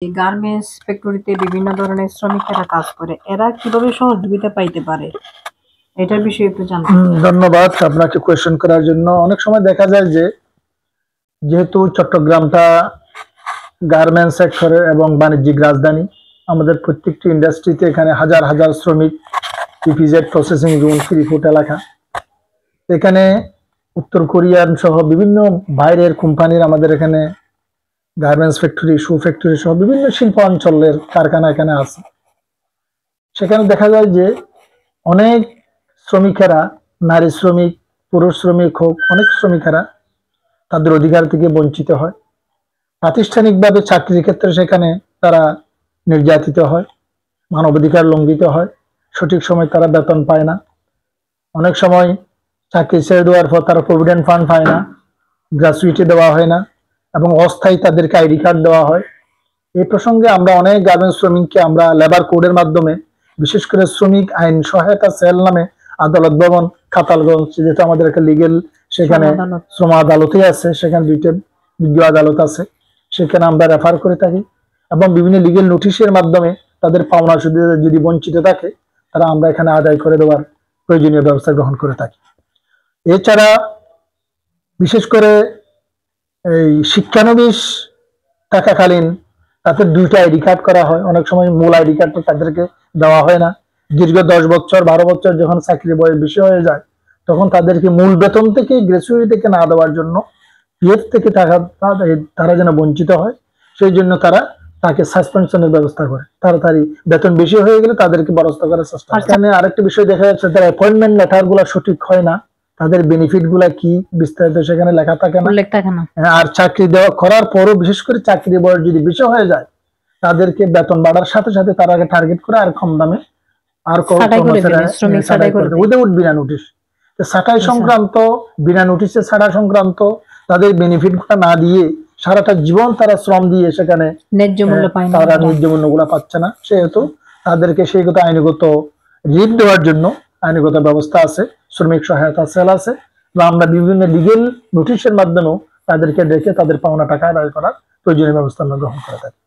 এই গার্মেন্টস ফ্যাক্টরিতে বিভিন্ন ধরনের শ্রমিকেরা কাজ করে, এরা কিভাবে সহযোগিতা পাইতে পারে এটার বিষয়ে একটু জানতে চাই। ধন্যবাদ আপনাকে কোয়েশ্চেন করার জন্য। অনেক সময় দেখা যায় যে যেহেতু চট্টগ্রামটা গার্মেন্টস সেক্টরের এবং বাণিজ্যিক রাজধানী, আমাদের প্রত্যেকটি ইন্ডাস্ট্রিতে এখানে হাজার হাজার শ্রমিক, ইপিজেড প্রসেসিং জোন, ত্রিফুট এলাকা, এখানে উত্তর কোরিয়ান সহ বিভিন্ন বাইরের কোম্পানির আমাদের এখানে গার্মেন্টস ফ্যাক্টরি, শু ফ্যাক্টরি সহ বিভিন্ন শিল্প অঞ্চলের কারখানা এখানে আছে। সেখানে দেখা যায় যে অনেক শ্রমিকেরা, নারী শ্রমিক, পুরুষ শ্রমিক হোক, অনেক শ্রমিকেরা তাদের অধিকার থেকে বঞ্চিত হয়। প্রাতিষ্ঠানিকভাবে চাকরির ক্ষেত্রে সেখানে তারা নির্যাতিত হয়, মানবাধিকার লঙ্ঘিত হয়, সঠিক সময় তারা বেতন পায় না, অনেক সময় চাকরি ছেড়ে দেওয়ার পর তারা প্রভিডেন্ট ফান্ড পায় না, গ্র্যাচুইটি দেওয়া হয় না, এবং অস্থায়ী তাদেরকে আইডি কার্ড দেওয়া হয়। এই প্রসঙ্গে আমরা অনেক গার্মেন্টস শ্রমিককে আমরা লেবার কোডের মাধ্যমে, বিশেষ করে শ্রমিক আইন সহায়তা সেল নামে আদালত ভবন খাতালগঞ্জ, যেটা আমাদের একটা লিগেল, সেখানে শ্রম আদালতে আছে, সেখানে দুইটা বিজ্ঞ আদালত আছে, সেখানে আমরা রেফার করে থাকি এবং বিভিন্ন লিগেল নোটিশের মাধ্যমে তাদের পাওনা সুবিধা যদি বঞ্চিত থাকে তারা আমরা এখানে আদায় করে দেওয়ার প্রয়োজনীয় ব্যবস্থা গ্রহণ করে থাকি। এছাড়া বিশেষ করে এই শিক্ষানবিশ থাকাকালীন তাদের দুইটা আইডি কার্ড করা হয়, অনেক সময় মূল আইডি কার্ডটা তাদেরকে দেওয়া হয় না। দীর্ঘ 10 বছর 12 বছর যখন চাকরি বয়স বেশি হয়ে যায় তখন তাদেরকে মূল বেতন থেকে, গ্র্যাচুইটি থেকে না দেওয়ার জন্য, পিএফ থেকে টাকা তারা যেন বঞ্চিত হয়, সেই জন্য তারা তাকে সাসপেনশনের ব্যবস্থা করে। তাড়াতাড়ি বেতন বেশি হয়ে গেলে তাদেরকে বরখাস্ত করার চেষ্টা করে। এখানে আরেকটি বিষয় দেখা যাচ্ছে, তার অ্যাপয়েন্টমেন্ট লেটার গুলা সঠিক হয় না, তাদের বেনিফিট গুলা কি বিস্তারিত সেখানে লেখা থাকে না। আর চাকরি দেওয়া করার পরও, বিশেষ করে চাকরি বয়স যদি বেশি হয়ে যায়, তাদেরকে বেতন বাড়ার সাথে সাথে তারা আগে টার্গেট করে আর কম দামে আর উইদাউট বিনা নোটিশ ছাঁটাই সংক্রান্ত, বিনা নোটিশে ছাড়া সংক্রান্ত তাদের বেনিফিট গুলা না দিয়ে সারাটা জীবন তারা শ্রম দিয়ে সেখানে ন্যায্য মূল্য পায় না, তারা ন্যায্য মূল্য গুলা পাচ্ছে না, সেহেতু তাদেরকে সেইগত আইনগত রিট দেওয়ার জন্য আইনগত ব্যবস্থা আছে, শ্রমিক সহায়তা সেল আছে, বা আমরা বিভিন্ন লিগেল নোটিশের মাধ্যমেও তাদেরকে ডেকে তাদের পাওনা টাকা আদায় করার প্রয়োজনীয় ব্যবস্থা আমরা গ্রহণ করে থাকি।